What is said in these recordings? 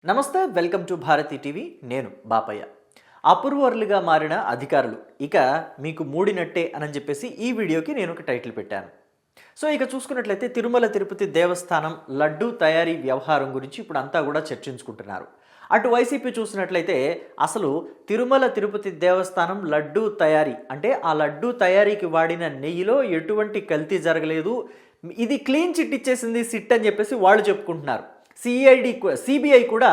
నమస్తే, welcome to Bharati TV. నేను బాపయ్య. అప్రూవర్లుగా మారిన అధికారులు ఇక మీకు మూడినట్టే అని చెప్పేసి ఈ వీడియోకి నేను ఒక టైటిల్ పెట్టాను. సో ఇక చూసుకున్నట్లయితే తిరుమల తిరుపతి దేవస్థానం లడ్డూ తయారీ వ్యవహారం గురించి ఇప్పుడు అంతా కూడా చర్చించుకుంటున్నారు. అటు వైసీపీ చూసినట్లయితే అసలు తిరుమల తిరుపతి దేవస్థానం లడ్డూ తయారీ అంటే ఆ లడ్డూ తయారీకి వాడిన నెయ్యిలో ఎటువంటి కల్తీ జరగలేదు, ఇది క్లీన్ చిట్ ఇచ్చేసింది సిట్ అని చెప్పేసి వాళ్ళు చెప్పుకుంటున్నారు. సిబిఐ కూడా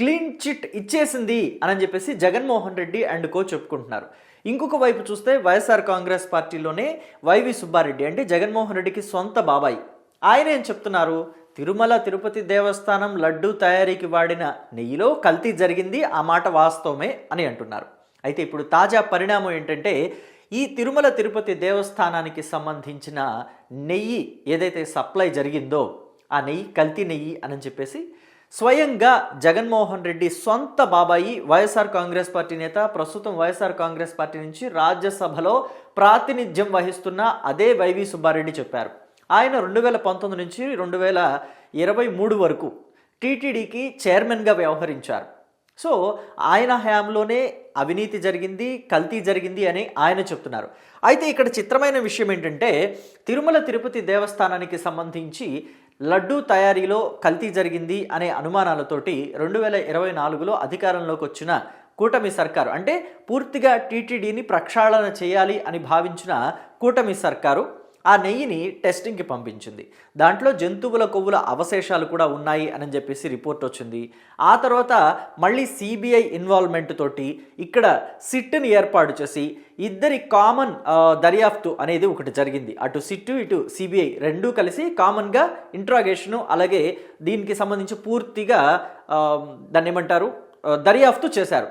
క్లీన్ చిట్ ఇచ్చేసింది అని చెప్పేసి జగన్మోహన్ రెడ్డి అండ్ కో చెప్పుకుంటున్నారు. ఇంకొక వైపు చూస్తే వైఎస్ఆర్ కాంగ్రెస్ పార్టీలోనే వైవి సుబ్బారెడ్డి అంటే జగన్మోహన్ రెడ్డికి సొంత బాబాయ్, ఆయన ఏం చెప్తున్నారు, తిరుమల తిరుపతి దేవస్థానం లడ్డూ తయారీకి వాడిన నెయ్యిలో కల్తీ జరిగింది, ఆ మాట వాస్తవమే అని అంటున్నారు. అయితే ఇప్పుడు తాజా పరిణామం ఏంటంటే ఈ తిరుమల తిరుపతి దేవస్థానానికి సంబంధించిన నెయ్యి ఏదైతే సప్లై జరిగిందో ఆ నెయ్యి కల్తీ నెయ్యి అని చెప్పేసి స్వయంగా జగన్మోహన్ రెడ్డి సొంత బాబాయి వైఎస్ఆర్ కాంగ్రెస్ పార్టీ నేత, ప్రస్తుతం వైఎస్ఆర్ కాంగ్రెస్ పార్టీ నుంచి రాజ్యసభలో ప్రాతినిధ్యం వహిస్తున్న అదే వైవి సుబ్బారెడ్డి చెప్పారు. ఆయన 2019 నుంచి 2023 వరకు టీటీడీకి చైర్మన్గా వ్యవహరించారు. సో ఆయన హయాంలోనే అవినీతి జరిగింది, కల్తీ జరిగింది అని ఆయన చెప్తున్నారు. అయితే ఇక్కడ చిత్రమైన విషయం ఏంటంటే తిరుమల తిరుపతి దేవస్థానానికి సంబంధించి లడ్డూ తయారీలో కల్తీ జరిగింది అనే అనుమానాలతోటి 2024లో అధికారంలోకి వచ్చిన కూటమి సర్కారు అంటే పూర్తిగా టీటీడీని ప్రక్షాళన చేయాలి అని భావించిన కూటమి సర్కారు ఆ నెయ్యిని టెస్టింగ్కి పంపించింది. దాంట్లో జంతువుల కొవ్వుల అవశేషాలు కూడా ఉన్నాయి అని చెప్పేసి రిపోర్ట్ వచ్చింది. ఆ తర్వాత మళ్ళీ సిబిఐ ఇన్వాల్వ్మెంట్ తోటి ఇక్కడ సిట్ని ఏర్పాటు చేసి ఇద్దరి కామన్ దర్యాప్తు అనేది ఒకటి జరిగింది. అటు సిట్టు ఇటు సిబిఐ రెండూ కలిసి కామన్గా ఇంట్రాగేషను అలాగే దీనికి సంబంధించి పూర్తిగా దాన్ని ఏమంటారు దర్యాప్తు చేశారు.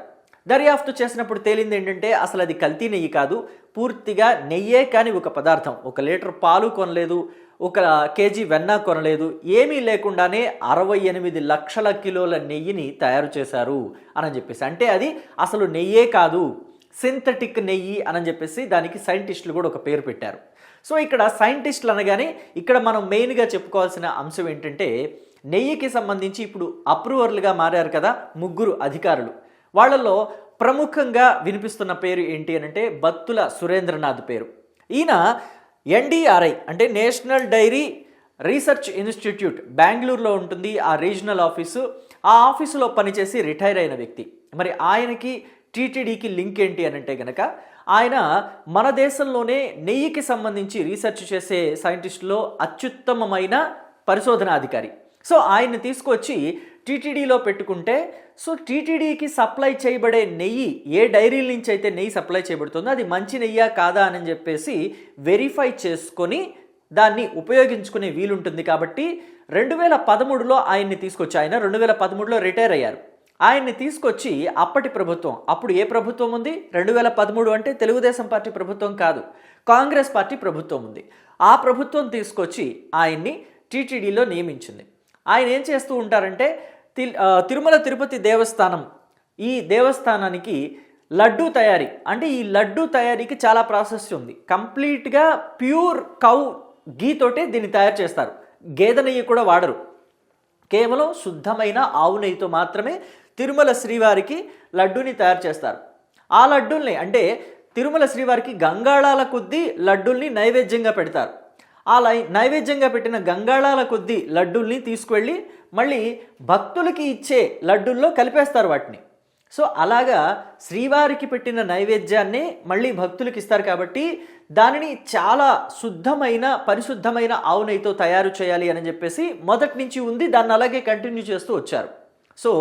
దర్యాప్తు చేసినప్పుడు తేలింది ఏంటంటే అసలు అది కల్తీ నెయ్యి కాదు, పూర్తిగా నెయ్యే కానీ ఒక పదార్థం, 1 లీటర్ పాలు కొనలేదు, 1 కేజీ వెన్న కొనలేదు, ఏమీ లేకుండానే 68 లక్షల కిలోల నెయ్యిని తయారు చేశారు అని చెప్పేసి, అంటే అది అసలు నెయ్యే కాదు సింథటిక్ నెయ్యి అని చెప్పేసి దానికి సైంటిస్టులు కూడా ఒక పేరు పెట్టారు. సో ఇక్కడ సైంటిస్టులు అనగానే ఇక్కడ మనం మెయిన్గా చెప్పుకోవాల్సిన అంశం ఏంటంటే నెయ్యికి సంబంధించి ఇప్పుడు అప్రూవర్లుగా మారారు కదా 3 అధికారులు, వాళ్ళలో ప్రముఖంగా వినిపిస్తున్న పేరు ఏంటి అంటే బత్తుల సురేంద్రనాథ్ పేరు. ఈయన ఎన్డీఆర్ఐ అంటే నేషనల్ డైరీ రీసెర్చ్ ఇన్స్టిట్యూట్ బెంగళూరులో ఉంటుంది ఆ రీజనల్ ఆఫీసు, ఆ ఆఫీసులో పనిచేసి రిటైర్ అయిన వ్యక్తి. మరి ఆయనకి టీటీడీకి లింక్ ఏంటి అని అంటే కనుక ఆయన మన దేశంలోనే నెయ్యికి సంబంధించి రీసెర్చ్ చేసే సైంటిస్టులో అత్యుత్తమమైన పరిశోధనాధికారి. సో ఆయన్ని తీసుకొచ్చి టీటీడీలో పెట్టుకుంటే సో టీటీడీకి సప్లై చేయబడే నెయ్యి ఏ డైరీల నుంచి అయితే నెయ్యి సప్లై చేయబడుతుందో అది మంచి నెయ్యా కాదా అని చెప్పేసి వెరిఫై చేసుకొని దాన్ని ఉపయోగించుకునే వీలుంటుంది. కాబట్టి 2013లో ఆయన్ని తీసుకొచ్చి ఆయన 2013లో రిటైర్ అయ్యారు. ఆయన్ని తీసుకొచ్చి అప్పటి ప్రభుత్వం, అప్పుడు ఏ ప్రభుత్వం ఉంది 2013 అంటే తెలుగుదేశం పార్టీ ప్రభుత్వం కాదు, కాంగ్రెస్ పార్టీ ప్రభుత్వం ఉంది. ఆ ప్రభుత్వం తీసుకొచ్చి ఆయన్ని టీటీడీలో నియమించింది. ఆయన ఏం చేస్తూ ఉంటారంటే తిరుమల తిరుపతి దేవస్థానం ఈ దేవస్థానానికి లడ్డూ తయారీ అంటే ఈ లడ్డూ తయారీకి చాలా ప్రాసెస్ ఉంది. కంప్లీట్గా ప్యూర్ కౌ గీ తోటే దీన్ని తయారు చేస్తారు, గేదె నెయ్యి కూడా వాడరు, కేవలం శుద్ధమైన ఆవు నెయ్యితో మాత్రమే తిరుమల శ్రీవారికి లడ్డూని తయారు చేస్తారు. ఆ లడ్డూల్ని అంటే తిరుమల శ్రీవారికి గంగాళాల కొద్దీ లడ్డూల్ని నైవేద్యంగా పెడతారు. ఆ నైవేద్యంగా పెట్టిన గంగాళాల కొద్దీ లడ్డూల్ని తీసుకువెళ్ళి మళ్ళీ భక్తులకి ఇచ్చే లడ్డూల్లో కలిపేస్తారు వాటిని. సో అలాగా శ్రీవారికి పెట్టిన నైవేద్యాన్ని మళ్ళీ భక్తులకి ఇస్తారు. కాబట్టి దానిని చాలా శుద్ధమైన పరిశుద్ధమైన ఆవు నెయ్యితో తయారు చేయాలి అని చెప్పేసి మొదటి నుంచి ఉంది, దాన్ని అలాగే కంటిన్యూ చేస్తూ వచ్చారు. సో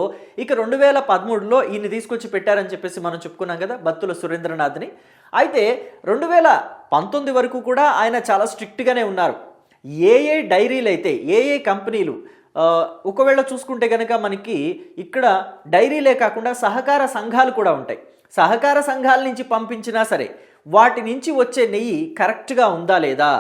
ఇక 2013లో ఈయన్ని తీసుకొచ్చి పెట్టారని చెప్పేసి మనం చెప్పుకున్నాం కదా బత్తుల సురేంద్రనాథ్ని. అయితే 2019 వరకు కూడా ఆయన చాలా స్ట్రిక్ట్గానే ఉన్నారు. ఏ డైరీలు అయితే ఏ కంపెనీలు ఒకవేళ చూసుకుంటే కనుక మనకి ఇక్కడ డైరీలే కాకుండా సహకార సంఘాలు కూడా ఉంటాయి. సహకార సంఘాల నుంచి పంపించినా సరే వాటి నుంచి వచ్చే నెయ్యి కరెక్ట్గా ఉందా లేదా,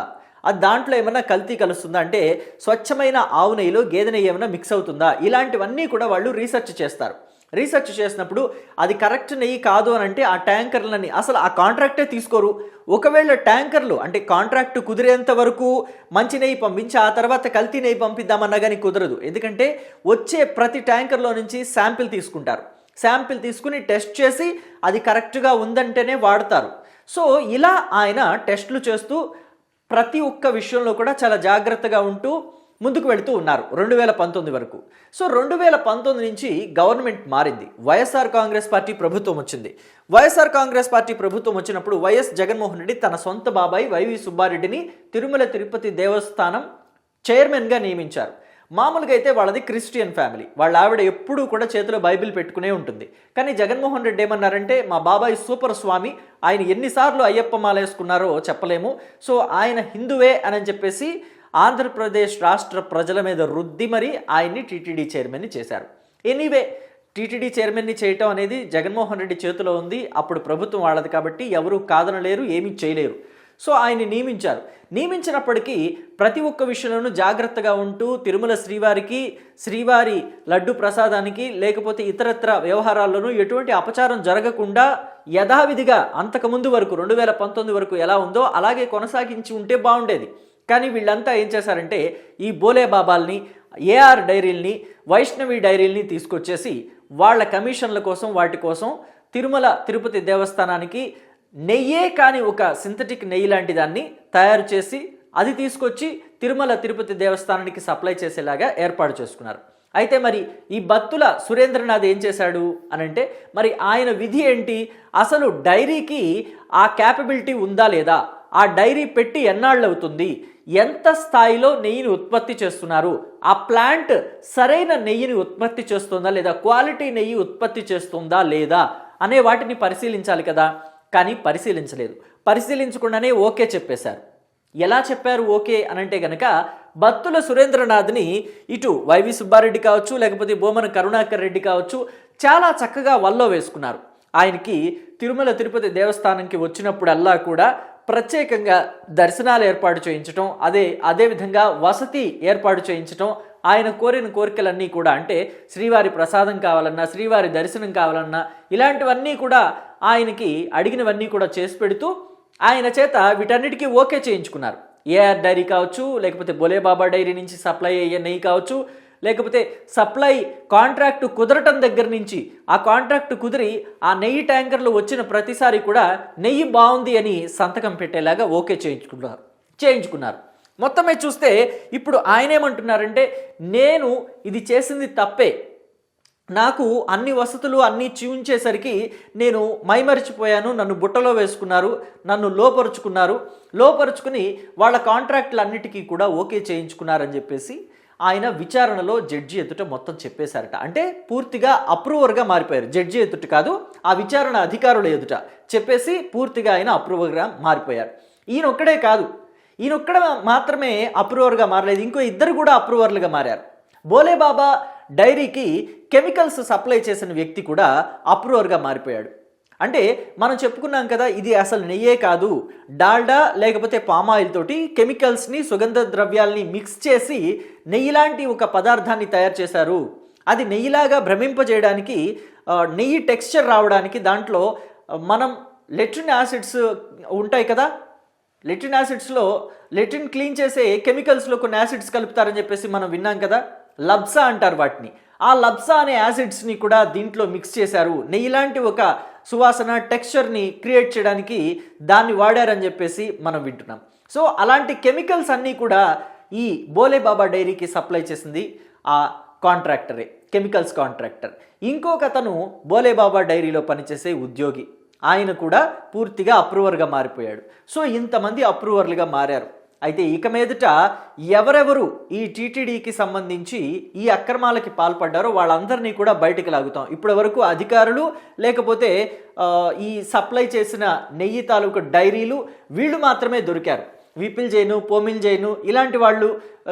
అది దాంట్లో ఏమైనా కల్తీ కలుస్తుందా, అంటే స్వచ్ఛమైన ఆవు నెయ్యిలో గేదె నెయ్యి ఏమైనా మిక్స్ అవుతుందా, ఇలాంటివన్నీ కూడా వాళ్ళు రీసెర్చ్ చేస్తారు. రీసెర్చ్ చేసినప్పుడు అది కరెక్ట్ నెయ్యి కాదు అని అంటే ఆ ట్యాంకర్లని అసలు ఆ కాంట్రాక్టే తీసుకోరు. ఒకవేళ ట్యాంకర్లు అంటే కాంట్రాక్ట్ కుదిరేంత వరకు మంచి నెయ్యి పంపించి ఆ తర్వాత కల్తీ నెయ్యి పంపిద్దామన్నా కానీ కుదరదు. ఎందుకంటే వచ్చే ప్రతి ట్యాంకర్లో నుంచి శాంపిల్ తీసుకుంటారు. శాంపిల్ తీసుకుని టెస్ట్ చేసి అది కరెక్ట్గా ఉందంటేనే వాడతారు. సో ఇలా ఆయన టెస్టులు చేస్తూ ప్రతి ఒక్క విషయంలో కూడా చాలా జాగ్రత్తగా ఉంటూ ముందుకు వెళుతూ ఉన్నారు 2019 వరకు. సో 2019 నుంచి గవర్నమెంట్ మారింది. వైఎస్ఆర్ కాంగ్రెస్ పార్టీ ప్రభుత్వం వచ్చింది. వైఎస్ఆర్ కాంగ్రెస్ పార్టీ ప్రభుత్వం వచ్చినప్పుడు వైఎస్ జగన్మోహన్ రెడ్డి తన సొంత బాబాయ్ వైవి సుబ్బారెడ్డిని తిరుమల తిరుపతి దేవస్థానం చైర్మన్గా నియమించారు. మామూలుగా అయితే వాళ్ళది క్రిస్టియన్ ఫ్యామిలీ, వాళ్ళ ఆవిడ ఎప్పుడూ కూడా చేతిలో బైబిల్ పెట్టుకునే ఉంటుంది. కానీ జగన్మోహన్ రెడ్డి ఏమన్నారంటే మా బాబాయ్ సూపర్ స్వామి, ఆయన ఎన్నిసార్లు అయ్యప్ప మాల వేసుకున్నారో చెప్పలేము, సో ఆయన హిందువే అని చెప్పేసి ఆంధ్రప్రదేశ్ రాష్ట్ర ప్రజల మీద రుద్ది మరి ఆయన్ని టీటీడీ చైర్మన్ని చేశారు. ఎనీవే టీటీడీ చైర్మన్ని చేయటం అనేది జగన్మోహన్ రెడ్డి చేతిలో ఉంది. అప్పుడు ప్రభుత్వం వాళ్ళది కాబట్టి ఎవరు కాదనలేరు, ఏమీ చేయలేరు. సో ఆయన్ని నియమించారు. నియమించినప్పటికీ ప్రతి ఒక్క విషయంలోనూ జాగ్రత్తగా ఉంటూ తిరుమల శ్రీవారి లడ్డు ప్రసాదానికి లేకపోతే ఇతరత్ర వ్యవహారాల్లోనూ ఎటువంటి అపచారం జరగకుండా యథావిధిగా అంతకుముందు వరకు 2019 వరకు ఎలా ఉందో అలాగే కొనసాగించి ఉంటే బాగుండేది. కానీ వీళ్ళంతా ఏం చేశారంటే ఈ బోలే బాబాల్ని, ఏఆర్ డైరీల్ని, వైష్ణవి డైరీల్ని తీసుకొచ్చేసి వాళ్ళ కమిషన్ల కోసం వాటి కోసం తిరుమల తిరుపతి దేవస్థానానికి నెయ్యే కానీ ఒక సింథటిక్ నెయ్యి లాంటి దాన్ని తయారు చేసి అది తీసుకొచ్చి తిరుమల తిరుపతి దేవస్థానానికి సప్లై చేసేలాగా ఏర్పాటు చేసుకున్నారు. అయితే మరి ఈ బత్తుల సురేంద్రనాథ్ ఏం చేశాడు అనంటే మరి ఆయన విధి ఏంటి, అసలు డైరీకి ఆ క్యాపబిలిటీ ఉందా లేదా, ఆ డైరీ పెట్టి ఎన్నాళ్ళు అవుతుంది, ఎంత స్థాయిలో నెయ్యిని ఉత్పత్తి చేస్తున్నారు, ఆ ప్లాంట్ సరైన నెయ్యిని ఉత్పత్తి చేస్తుందా లేదా, క్వాలిటీ నెయ్యి ఉత్పత్తి చేస్తుందా లేదా అనే వాటిని పరిశీలించాలి కదా. కానీ పరిశీలించలేదు. పరిశీలించకుండానే ఓకే చెప్పేశారు. ఎలా చెప్పారు ఓకే అనంటే గనక బత్తుల సురేంద్రనాథ్ని ఇటు వైవి సుబ్బారెడ్డి కావచ్చు లేకపోతే బోమన కరుణాకర్ రెడ్డి కావచ్చు చాలా చక్కగా వల్లో వేసుకున్నారు. ఆయనకి తిరుమల తిరుపతి దేవస్థానంకి వచ్చినప్పుడల్లా కూడా ప్రత్యేకంగా దర్శనాలు ఏర్పాటు చేయించడం, అదేవిధంగా వసతి ఏర్పాటు చేయించడం, ఆయన కోరిన కోరికలన్నీ కూడా అంటే శ్రీవారి ప్రసాదం కావాలన్నా శ్రీవారి దర్శనం కావాలన్నా ఇలాంటివన్నీ కూడా ఆయనకి అడిగినవన్నీ కూడా చేసి పెడుతూ ఆయన చేత వీటన్నిటికీ ఓకే చేయించుకున్నారు. ఏఆర్ డైరీ కావచ్చు లేకపోతే బోలేబాబా డైరీ నుంచి సప్లై అయ్యే నెయ్యి కావచ్చు లేకపోతే సప్లై కాంట్రాక్టు కుదరటం దగ్గర నుంచి ఆ కాంట్రాక్టు కుదిరి ఆ నెయ్యి ట్యాంకర్లు వచ్చిన ప్రతిసారి కూడా నెయ్యి బాగుంది అని సంతకం పెట్టేలాగా ఓకే చేయించుకున్నారు. మొత్తమే చూస్తే ఇప్పుడు ఆయన ఏమంటున్నారంటే నేను ఇది చేసింది తప్పే, నాకు అన్ని వసతులు అన్నీ చూయించేసరికి నేను మైమరిచిపోయాను, నన్ను బుట్టలో వేసుకున్నారు, నన్ను లోపరుచుకుని వాళ్ళ కాంట్రాక్టులు అన్నిటికీ కూడా ఓకే చేయించుకున్నారని చెప్పేసి ఆయన విచారణలో జడ్జి ఎదుట మొత్తం చెప్పేశారట. అంటే పూర్తిగా అప్రూవర్గా మారిపోయారు. జడ్జి ఎదుట కాదు, ఆ విచారణ అధికారుల ఎదుట చెప్పేసి పూర్తిగా ఆయన అప్రూవర్గా మారిపోయారు. ఈయనొక్కడే కాదు, ఈయనొక్కడ మాత్రమే అప్రూవర్గా మారలేదు, ఇంకో ఇద్దరు కూడా అప్రూవర్లుగా మారారు. బోలేబాబా డైరీకి కెమికల్స్ సప్లై చేసిన వ్యక్తి కూడా అప్రూవర్గా మారిపోయాడు. అంటే మనం చెప్పుకున్నాం కదా, ఇది అసలు నెయ్యే కాదు, డాల్డా లేకపోతే పామాయిల్ తోటి కెమికల్స్ని సుగంధ ద్రవ్యాల్ని మిక్స్ చేసి నెయ్యి లాంటి ఒక పదార్థాన్ని తయారు చేశారు. అది నెయ్యిలాగా భ్రమింపజేయడానికి, నెయ్యి టెక్స్చర్ రావడానికి దాంట్లో మనం లెట్రిన్ యాసిడ్స్ ఉంటాయి కదా, లెట్రిన్ యాసిడ్స్లో లెట్రిన్ క్లీన్ చేసే కెమికల్స్లో కొన్ని యాసిడ్స్ కలుపుతారని చెప్పేసి మనం విన్నాం కదా, లబ్సా అంటారు వాటిని. ఆ లబ్సా అనే యాసిడ్స్ని కూడా దీంట్లో మిక్స్ చేశారు. నెయ్యి లాంటి ఒక సువాసన టెక్స్చర్ని క్రియేట్ చేయడానికి దాన్ని వాడారని చెప్పేసి మనం వింటున్నాం. సో అలాంటి కెమికల్స్ అన్నీ కూడా ఈ బోలేబాబా డైరీకి సప్లై చేసింది ఆ కాంట్రాక్టరే, కెమికల్స్ కాంట్రాక్టర్. ఇంకొక అతను బోలేబాబా డైరీలో పనిచేసే ఉద్యోగి, ఆయన కూడా పూర్తిగా అప్రూవర్గా మారిపోయాడు. సో ఇంతమంది అప్రూవర్లుగా మారారు. అయితే ఇక మీదట ఎవరెవరు ఈ టీటీడీకి సంబంధించి ఈ అక్రమాలకి పాల్పడ్డారో వాళ్ళందరినీ కూడా బయటికి లాగుతాం. ఇప్పటి వరకు అధికారులు లేకపోతే ఈ సప్లై చేసిన నెయ్యి తాలూకు డైరీలు వీళ్ళు మాత్రమే దొరికారు. విపిల్ జైను, పోమిల్ జైను ఇలాంటి వాళ్ళు,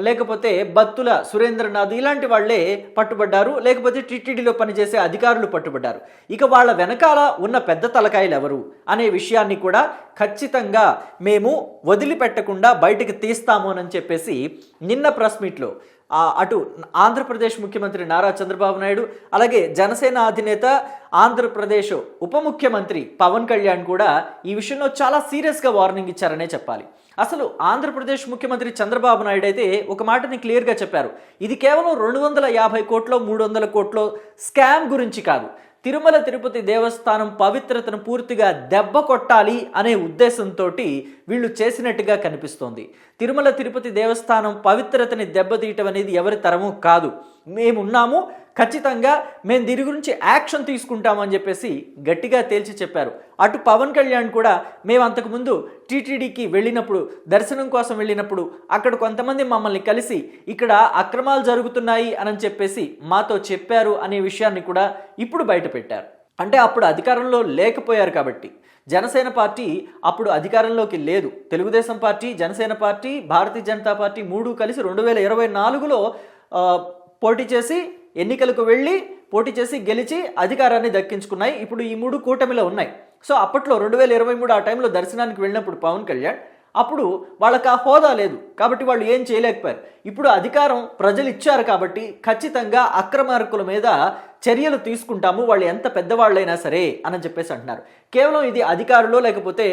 లేకపోతే బత్తుల సురేంద్రనాథ్ ఇలాంటి వాళ్ళే పట్టుబడ్డారు, లేకపోతే టీటీడీలో పనిచేసే అధికారులు పట్టుబడ్డారు. ఇక వాళ్ళ వెనకాల ఉన్న పెద్ద తలకాయలు ఎవరు అనే విషయాన్ని కూడా ఖచ్చితంగా మేము వదిలిపెట్టకుండా బయటకు తీస్తాము అని చెప్పేసి నిన్న ప్రెస్ మీట్లో అటు ఆంధ్రప్రదేశ్ ముఖ్యమంత్రి నారా చంద్రబాబు నాయుడు, అలాగే జనసేన అధినేత ఆంధ్రప్రదేశ్ ఉప ముఖ్యమంత్రి పవన్ కళ్యాణ్ కూడా ఈ విషయంలో చాలా సీరియస్గా వార్నింగ్ ఇచ్చారనే చెప్పాలి. అసలు ఆంధ్రప్రదేశ్ ముఖ్యమంత్రి చంద్రబాబు నాయుడు అయితే ఒక మాటని క్లియర్గా చెప్పారు. ఇది కేవలం 250 కోట్లో 300 కోట్లో స్కామ్ గురించి కాదు, తిరుమల తిరుపతి దేవస్థానం పవిత్రతను పూర్తిగా దెబ్బ కొట్టాలి అనే ఉద్దేశంతో వీళ్ళు చేసినట్టుగా కనిపిస్తోంది. తిరుమల తిరుపతి దేవస్థానం పవిత్రతని దెబ్బతీయటం అనేది ఎవరి తరము కాదు. మేమున్నాము, ఖచ్చితంగా మేము దీని గురించి యాక్షన్ తీసుకుంటామని చెప్పేసి గట్టిగా తేల్చి చెప్పారు. అటు పవన్ కళ్యాణ్ కూడా మేము అంతకుముందు టీటీడీకి వెళ్ళినప్పుడు, దర్శనం కోసం వెళ్ళినప్పుడు అక్కడ కొంతమంది మమ్మల్ని కలిసి ఇక్కడ అక్రమాలు జరుగుతున్నాయి అని చెప్పేసి మాతో చెప్పారు అనే విషయాన్ని కూడా ఇప్పుడు బయట పెట్టారు. అంటే అప్పుడు అధికారంలో లేకపోయారు కాబట్టి. జనసేన పార్టీ అప్పుడు అధికారంలోకి లేదు. Telugu Desam party, Janasena party, Bharatiya Janata party మూడు కలిసి 2024లో పోటీ చేసి ఎన్నికలకు వెళ్ళి పోటీ చేసి గెలిచి అధికారాన్ని దక్కించుకున్నాయి. ఇప్పుడు ఈ మూడు కూటమిలో ఉన్నాయి. సో అప్పట్లో 2023 ఆ టైంలో దర్శనానికి వెళ్ళినప్పుడు పవన్ కళ్యాణ్, అప్పుడు వాళ్ళకి ఆ హోదా లేదు కాబట్టి వాళ్ళు ఏం చేయలేకపోయారు. ఇప్పుడు అధికారం ప్రజలు ఇచ్చారు కాబట్టి ఖచ్చితంగా అక్రమార్కుల మీద చర్యలు తీసుకుంటాము, వాళ్ళు ఎంత పెద్దవాళ్ళైనా సరే అని చెప్పేసి అంటున్నారు. కేవలం ఇది అధికారులు లేకపోతే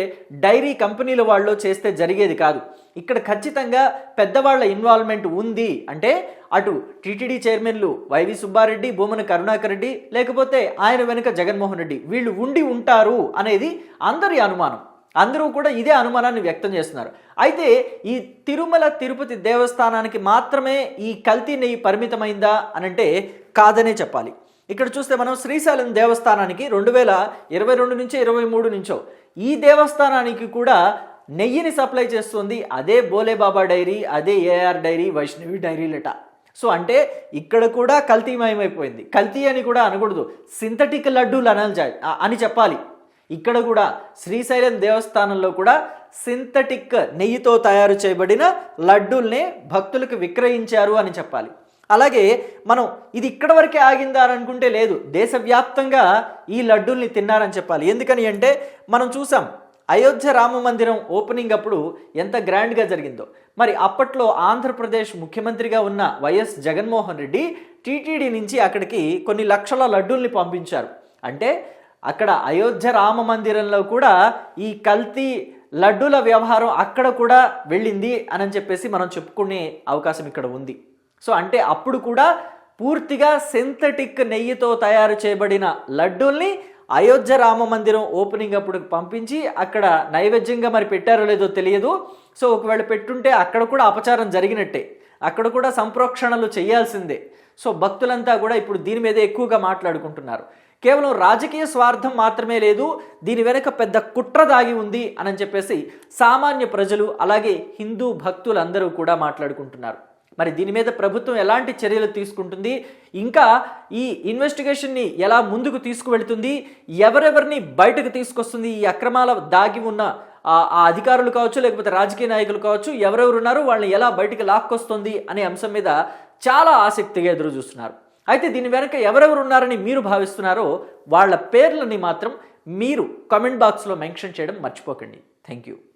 డైరీ కంపెనీల వాళ్ళు చేస్తే జరిగేది కాదు. ఇక్కడ ఖచ్చితంగా పెద్దవాళ్ల ఇన్వాల్వ్మెంట్ ఉంది. అంటే అటు టీటీడీ చైర్మన్లు వైవి సుబ్బారెడ్డి, భూమన కరుణాకర్ రెడ్డి, లేకపోతే ఆయన వెనుక జగన్మోహన్ రెడ్డి వీళ్ళు ఉండి ఉంటారు అనేది అందరి అనుమానం. అందరూ కూడా ఇదే అనుమానాన్ని వ్యక్తం చేస్తున్నారు. అయితే ఈ తిరుమల తిరుపతి దేవస్థానానికి మాత్రమే ఈ కల్తీ నెయ్యి పరిమితమైందా అనంటే కాదనే చెప్పాలి. ఇక్కడ చూస్తే మనం శ్రీశైలం దేవస్థానానికి 2022 నుంచి 23 నుంచో ఈ దేవస్థానానికి కూడా నెయ్యిని సప్లై చేస్తుంది అదే బోలేబాబా డైరీ, అదే ఏఆర్ డైరీ, వైష్ణవి డైరీలట. సో అంటే ఇక్కడ కూడా కల్తీమయమైపోయింది. కల్తీ అని కూడా అనకూడదు, సింథటిక్ లడ్డూలు అని చెప్పాలి. ఇక్కడ కూడా శ్రీశైలం దేవస్థానంలో కూడా సింథటిక్ నెయ్యితో తయారు చేయబడిన లడ్డూల్నే భక్తులకు విక్రయించారు అని చెప్పాలి. అలాగే మనం ఇది ఇక్కడ వరకే ఆగిందా అని అనుకుంటే లేదు, దేశవ్యాప్తంగా ఈ లడ్డూల్ని తిన్నారని చెప్పాలి. ఎందుకని అంటే మనం చూసాం అయోధ్య రామ మందిరం ఓపెనింగ్ అప్పుడు ఎంత గ్రాండ్గా జరిగిందో. మరి అప్పట్లో ఆంధ్రప్రదేశ్ ముఖ్యమంత్రిగా ఉన్న వైఎస్ జగన్మోహన్ రెడ్డి టీటీడీ నుంచి అక్కడికి కొన్ని లక్షల లడ్డూల్ని పంపించారు. అంటే అక్కడ అయోధ్య రామ మందిరంలో కూడా ఈ కల్తీ లడ్డూల వ్యవహారం అక్కడ కూడా వెళ్ళింది అని చెప్పేసి మనం చెప్పుకునే అవకాశం ఇక్కడ ఉంది. సో అంటే అప్పుడు కూడా పూర్తిగా సింథటిక్ నెయ్యితో తయారు చేయబడిన లడ్డూల్ని అయోధ్య రామ మందిరం ఓపెనింగ్ అప్పుడు పంపించి అక్కడ నైవేద్యంగా మరి పెట్టారో లేదో తెలియదు. సో ఒకవేళ పెట్టుంటే అక్కడ కూడా అపచారం జరిగినట్టే, అక్కడ కూడా సంప్రోక్షణలు చేయాల్సిందే. సో భక్తులంతా కూడా ఇప్పుడు దీని మీద ఎక్కువగా మాట్లాడుకుంటున్నారు. కేవలం రాజకీయ స్వార్థం మాత్రమే లేదు, దీని వెనుక పెద్ద కుట్ర దాగి ఉంది అని చెప్పేసి సామాన్య ప్రజలు అలాగే హిందూ భక్తులందరూ కూడా మాట్లాడుకుంటున్నారు. మరి దీని మీద ప్రభుత్వం ఎలాంటి చర్యలు తీసుకుంటుంది, ఇంకా ఈ ఇన్వెస్టిగేషన్ని ఎలా ముందుకు తీసుకువెళ్తుంది, ఎవరెవరిని బయటకు తీసుకొస్తుంది, ఈ అక్రమాల దాగి ఉన్న ఆ అధికారులు కావచ్చు లేకపోతే రాజకీయ నాయకులు కావచ్చు, ఎవరెవరు ఉన్నారు వాళ్ళని ఎలా బయటకు లాక్కొస్తుంది అనే అంశం మీద చాలా ఆసక్తిగా ఎదురు చూస్తున్నారు. అయితే దీని వెనక ఎవరెవరు ఉన్నారని మీరు భావిస్తున్నారో వాళ్ళ పేర్లని మాత్రం మీరు కామెంట్ బాక్స్లో మెన్షన్ చేయడం మర్చిపోకండి. Thank you.